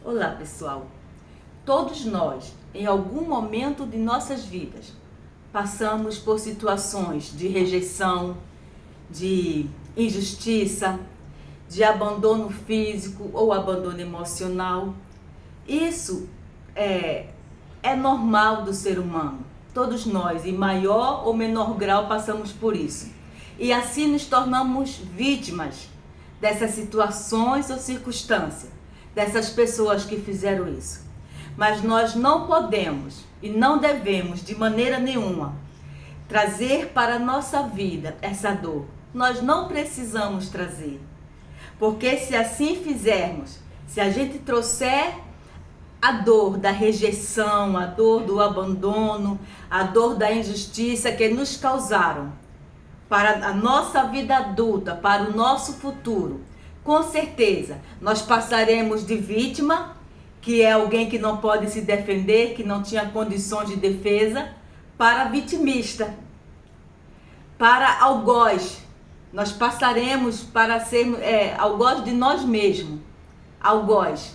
Olá, pessoal. Todos nós, em algum momento de nossas vidas, passamos por situações de rejeição, de injustiça, de abandono físico ou abandono emocional. Isso é normal do ser humano. Todos nós, em maior ou menor grau, passamos por isso. E assim nos tornamos vítimas dessas situações ou circunstâncias, dessas pessoas que fizeram isso. Mas nós não podemos e não devemos de maneira nenhuma trazer para a nossa vida essa dor. Nós não precisamos trazer. Porque se assim fizermos, se a gente trouxer a dor da rejeição, a dor do abandono, a dor da injustiça que nos causaram para a nossa vida adulta, para o nosso futuro, com certeza nós passaremos de vítima, que é alguém que não pode se defender, que não tinha condições de defesa, para vitimista, para algoz. Nós passaremos para sermos algoz de nós mesmos, algoz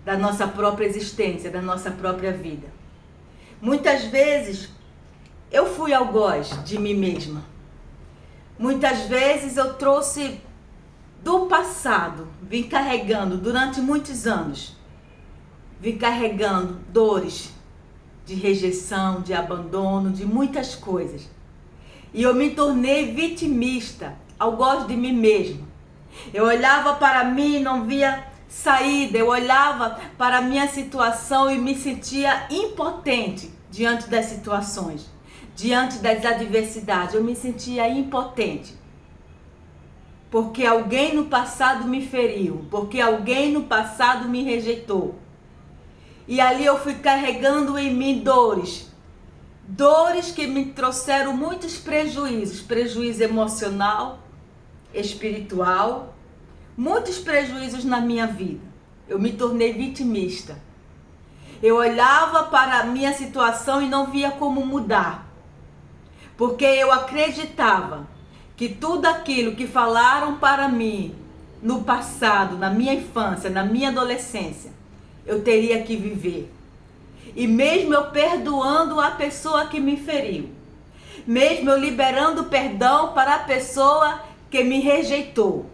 da nossa própria existência, da nossa própria vida. Muitas vezes eu fui algoz de mim mesma. Muitas vezes eu trouxe do passado, vim carregando durante muitos anos, vim carregando dores de rejeição, de abandono, de muitas coisas. E eu me tornei vitimista, algoz de mim mesma. Eu olhava para mim e não via saída, eu olhava para a minha situação e me sentia impotente diante das situações, diante das adversidades. Eu me sentia impotente. Porque alguém no passado me feriu, porque alguém no passado me rejeitou. E ali eu fui carregando em mim dores que me trouxeram muitos prejuízos, prejuízo emocional, espiritual, muitos prejuízos na minha vida. Eu me tornei vitimista. Eu olhava para a minha situação e não via como mudar, porque eu acreditava que tudo aquilo que falaram para mim no passado, na minha infância, na minha adolescência, eu teria que viver. E mesmo eu perdoando a pessoa que me feriu, mesmo eu liberando perdão para a pessoa que me rejeitou,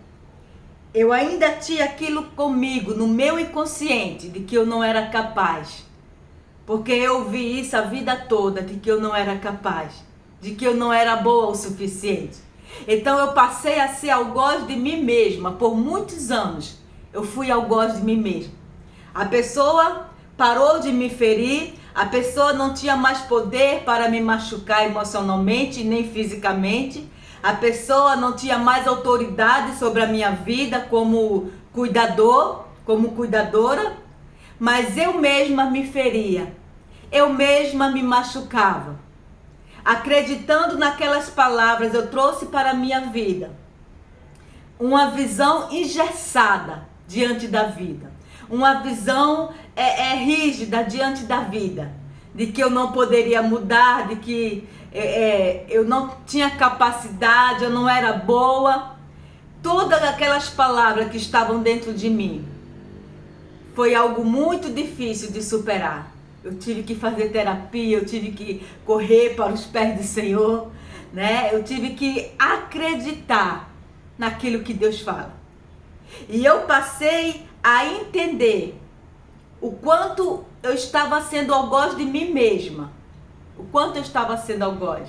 eu ainda tinha aquilo comigo, no meu inconsciente, de que eu não era capaz. Porque eu ouvi isso a vida toda, de que eu não era capaz, de que eu não era boa o suficiente. Então eu passei a ser algoz de mim mesma. Por muitos anos eu fui algoz de mim mesma. A pessoa parou de me ferir, a pessoa não tinha mais poder para me machucar emocionalmente nem fisicamente. A pessoa não tinha mais autoridade sobre a minha vida como cuidador, como cuidadora. Mas eu mesma me feria, eu mesma me machucava. Acreditando naquelas palavras, eu trouxe para a minha vida uma visão engessada diante da vida. Uma visão rígida diante da vida. De que eu não poderia mudar, de que eu não tinha capacidade, eu não era boa. Todas aquelas palavras que estavam dentro de mim foi algo muito difícil de superar. Eu tive que fazer terapia, eu tive que correr para os pés do Senhor, né? Eu tive que acreditar naquilo que Deus fala. E eu passei a entender o quanto eu estava sendo algoz de mim mesma. O quanto eu estava sendo algoz.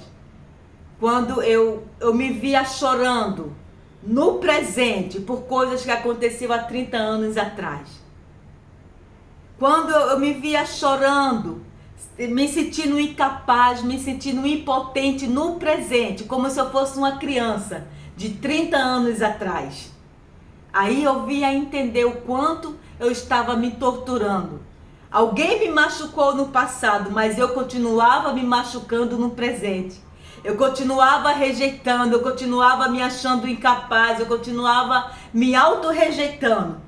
Quando eu me via chorando no presente por coisas que aconteciam há 30 anos atrás. Quando eu me via chorando, me sentindo incapaz, me sentindo impotente no presente, como se eu fosse uma criança de 30 anos atrás. Aí eu vinha entender o quanto eu estava me torturando. Alguém me machucou no passado, mas eu continuava me machucando no presente. Eu continuava rejeitando, eu continuava me achando incapaz, eu continuava me auto-rejeitando.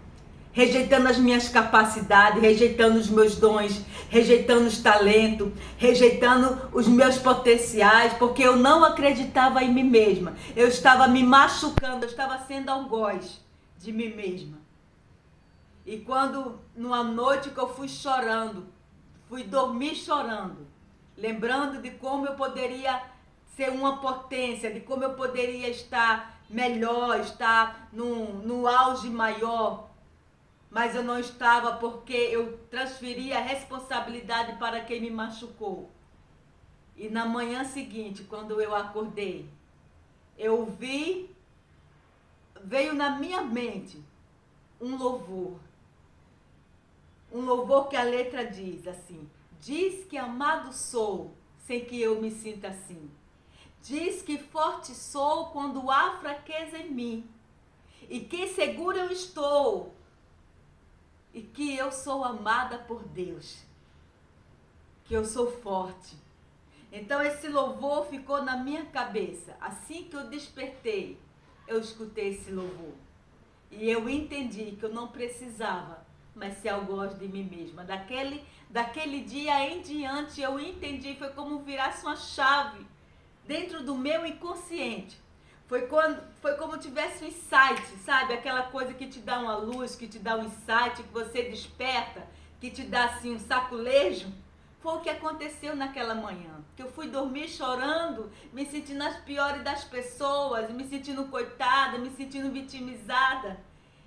Rejeitando as minhas capacidades, rejeitando os meus dons, rejeitando os talentos, rejeitando os meus potenciais, porque eu não acreditava em mim mesma. Eu estava me machucando, eu estava sendo algoz de mim mesma. E quando, numa noite que eu fui dormir chorando, lembrando de como eu poderia ser uma potência, de como eu poderia estar melhor, estar no auge maior, mas eu não estava porque eu transferi a responsabilidade para quem me machucou. E na manhã seguinte, quando eu acordei, veio na minha mente um louvor. Um louvor que a letra diz assim: diz que amado sou, sem que eu me sinta assim. Diz que forte sou quando há fraqueza em mim. E que seguro eu estou. E que eu sou amada por Deus. Que eu sou forte. Então esse louvor ficou na minha cabeça. Assim que eu despertei, eu escutei esse louvor. E eu entendi que eu não precisava mais ser algoz de mim mesma. Daquele dia em diante eu entendi, foi como virasse uma chave dentro do meu inconsciente. Foi como tivesse um insight, sabe? Aquela coisa que te dá uma luz, que te dá um insight, que você desperta, que te dá assim um saculejo. Foi o que aconteceu naquela manhã. Que eu fui dormir chorando, me sentindo as piores das pessoas, me sentindo coitada, me sentindo vitimizada.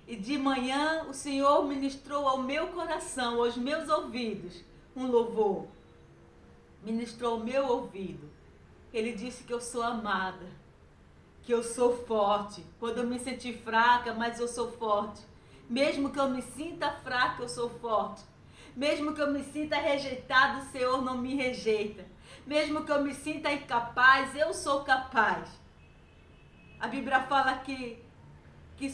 E de manhã o Senhor ministrou ao meu coração, aos meus ouvidos, um louvor. Ministrou ao meu ouvido. Ele disse que eu sou amada, que eu sou forte. Quando eu me senti fraca, mas eu sou forte. Mesmo que eu me sinta fraca, eu sou forte. Mesmo que eu me sinta rejeitada, o Senhor não me rejeita. Mesmo que eu me sinta incapaz, eu sou capaz. A Bíblia fala que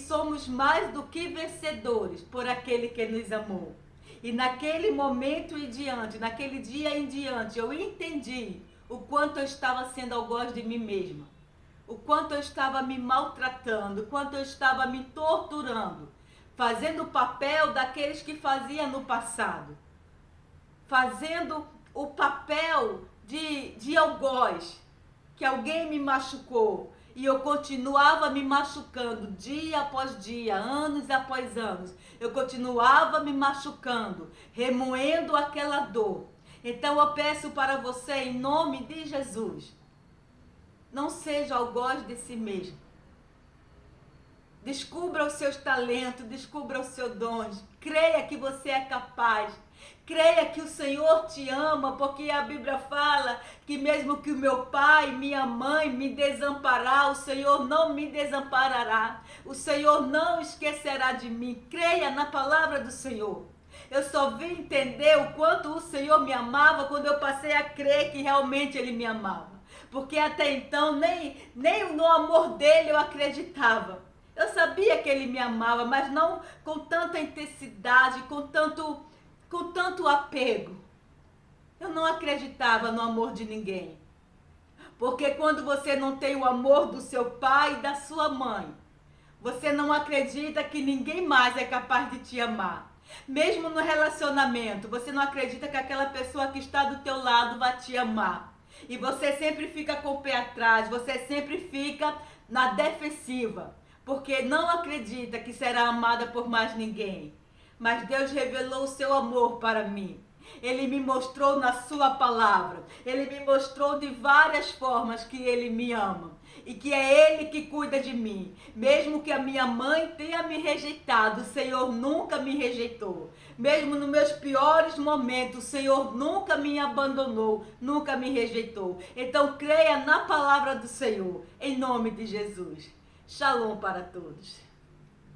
somos mais do que vencedores por aquele que nos amou. E naquele momento em diante, naquele dia em diante, eu entendi o quanto eu estava sendo algoz de mim mesma. O quanto eu estava me maltratando, o quanto eu estava me torturando, fazendo o papel daqueles que faziam no passado. Fazendo o papel de algoz, que alguém me machucou. E eu continuava me machucando dia após dia, anos após anos. Eu continuava me machucando, remoendo aquela dor. Então eu peço para você, em nome de Jesus, não seja algoz de si mesmo. Descubra os seus talentos, descubra os seus dons. Creia que você é capaz. Creia que o Senhor te ama, porque a Bíblia fala que mesmo que o meu pai, minha mãe me desamparar, o Senhor não me desamparará. O Senhor não esquecerá de mim. Creia na palavra do Senhor. Eu só vim entender o quanto o Senhor me amava quando eu passei a crer que realmente Ele me amava. Porque até então nem no amor dele eu acreditava. Eu sabia que Ele me amava, mas não com tanta intensidade, com tanto apego. Eu não acreditava no amor de ninguém. Porque quando você não tem o amor do seu pai e da sua mãe, você não acredita que ninguém mais é capaz de te amar. Mesmo no relacionamento, você não acredita que aquela pessoa que está do teu lado vai te amar. E você sempre fica com o pé atrás, você sempre fica na defensiva, porque não acredita que será amada por mais ninguém. Mas Deus revelou o seu amor para mim. Ele me mostrou na sua palavra. Ele me mostrou de várias formas que Ele me ama. E que é Ele que cuida de mim. Mesmo que a minha mãe tenha me rejeitado, o Senhor nunca me rejeitou. Mesmo nos meus piores momentos, o Senhor nunca me abandonou, nunca me rejeitou. Então creia na palavra do Senhor, em nome de Jesus. Shalom para todos.